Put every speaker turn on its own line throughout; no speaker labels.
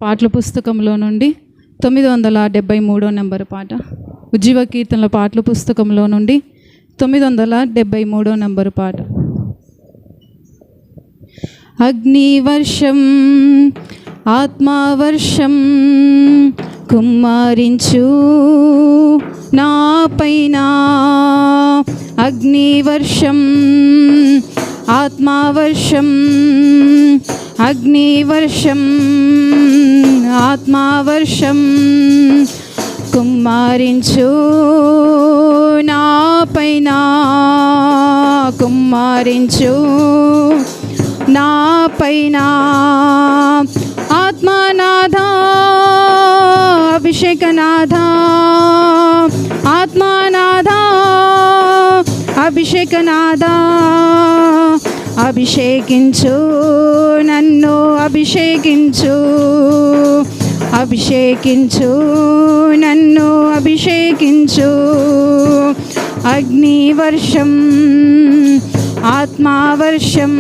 పాటల పుస్తకంలో నుండి 973 నెంబర్ పాట. ఉజ్జీవ కీర్తనల పాటల పుస్తకంలో నుండి 973 నెంబర్ పాట. అగ్నివర్షం ఆత్మవర్షం కుమ్మరించు నా పైన, అగ్నివర్షం ఆత్మవర్షం, అగ్నివర్షం ఆత్మవర్షం కుమ్మరించు నా పైన, కుమ్మరించు నా పైన. ఆత్మనాథ అభిషేకనాథ, ఆత్మనాథ అభిషేకనాథ, అభిషేకించు నన్ను, అభిషేకించు, అభిషేకించు నన్ను, అభిషేకించు. అగ్నివర్షం ఆత్మవర్షం,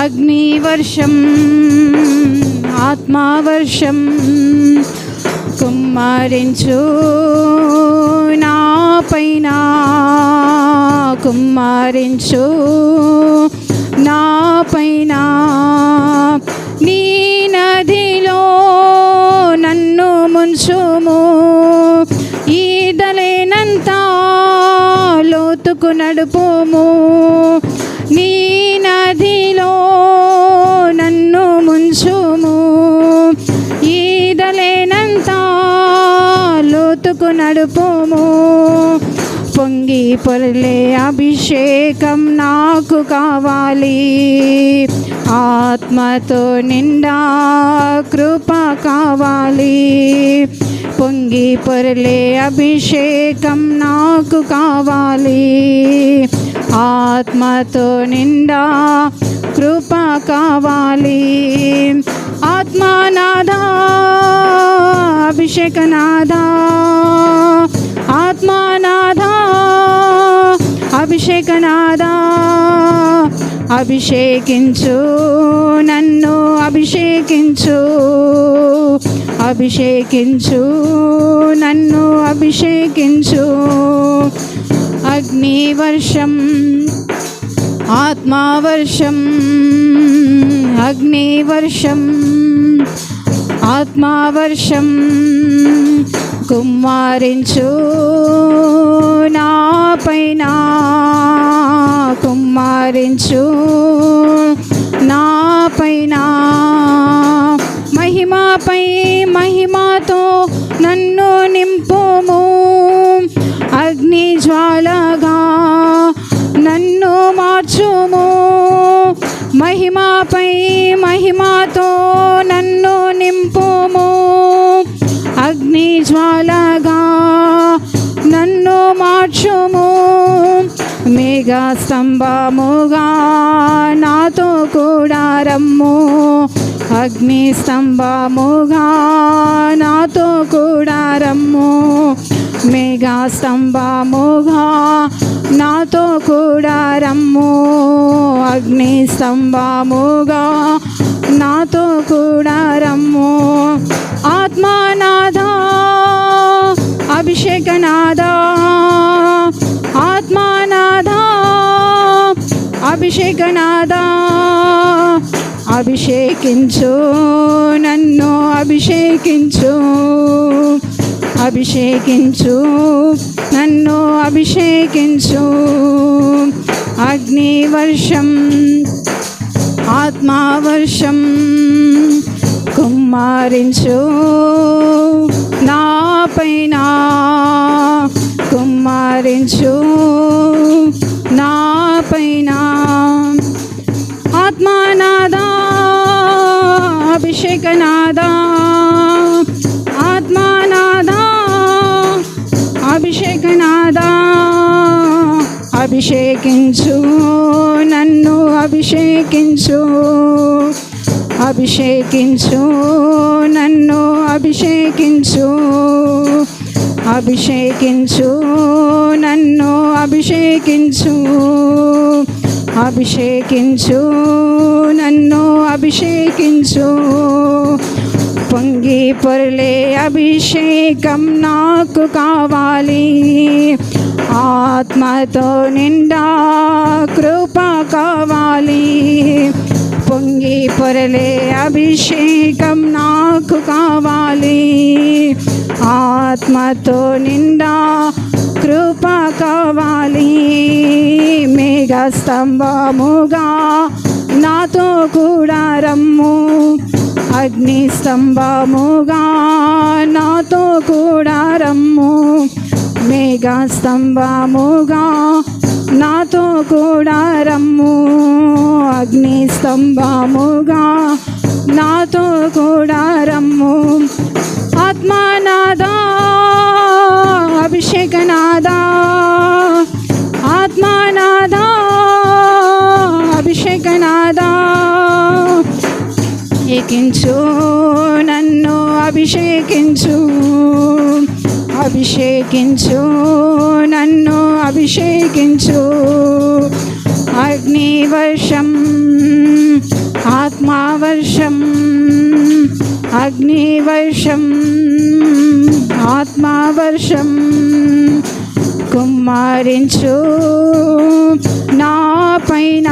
అగ్నివర్షం ఆత్మవర్షం కుమ్మరించు నా పైన, కుమ్మరించు నా పైన. నీ నదిలో నన్ను ముంచుము, ఈదలేనంత లోతుకు నడుపుము. నీ నదిలో నన్ను ముంచుము, ఈదలేనంత లోతుకు నడుపుము. పొంగి పొరలే అభిషేకం నాకు కావాలి, ఆత్మతో నిండా కృప కావాలి. పొంగి పొరలే అభిషేకం నాకు కావాలి, ఆత్మతో నిండా కృప కావాలి. ఆత్మనాథ అభిషేకనాథ, ఆత్మనాథ అభిషేకనాథ, అభిషేకించు నన్ను, అభిషేకించు, అభిషేకించు నన్ను, అభిషేకించు. అగ్నివర్షం ఆత్మవర్షం, అగ్నివర్షం ఆత్మవర్షం కుమ్మరించు నా పైన, కుమ్మరించు నా పైన. మహిమపై మహిమతో నన్ను నింపుము, అగ్ని జ్వాలగా నన్ను మార్చుము. మహిమపై మహిమతో నన్ను నింపుము, అగ్ని జ్వాలగా నన్ను మార్చుము. మేఘ స్తంభముగా నాతో కూడా రమ్ము, అగ్ని స్తంభముగా నాతో కూడా రమ్ము. మేఘ స్తంభముగా నాతో కూడా రమ్ము, అగ్ని స్తంభముగా నాతో కూడా రమ్ము. ఆత్మనాథ అభిషేకనాథ, ఆత్మనాథ అభిషేకనాథ, అభిషేకించు నన్ను, అభిషేకించు, అభిషేకించు నన్ను, అభిషేకించు. అగ్నివర్షం ఆత్మవర్షం కుమ్మరించు నా పైన, కుమ్మరించు నా పైన. ఆత్మనాథ అభిషేకనాథ, ఆత్మనాథ అభిషేకనాథ, అభిషేకించు నన్ను, అభిషేకించు, అభిషేకించు నన్ను, అభిషేకించు, అభిషేకించు నన్ను, అభిషేకించు, అభిషేకించు నన్ను, అభిషేకించు.
పొరలే అభిషేకం నాకు కావాలి. ఆత్మతో నిండా కృప కావాలి. పొంగి పొరలే అభిషేకం నాకు కావాలి. ఆత్మతో నిండా కృప కావాలి. మేఘ స్తంభముగా నాతో కూడా రమ్ము. అగ్ని స్తంభముగా నాతో కూడా రమ్ము. మేఘ స్తంభముగా నాతో కూడా రమ్ము. అగ్ని స్తంభముగా నాతో కూడా రమ్ము. ఆత్మనాదా అభిషేకనాదా, ఆత్మనాదా అభిషేకనాదా, ఎక్కించు నన్ను అభిషేకించు. అభిషేకించు నన్ను అభిషేకించు. అగ్నివర్షం ఆత్మవర్షం, అగ్నివర్షం ఆత్మవర్షం కుమ్మరించు నా పైన.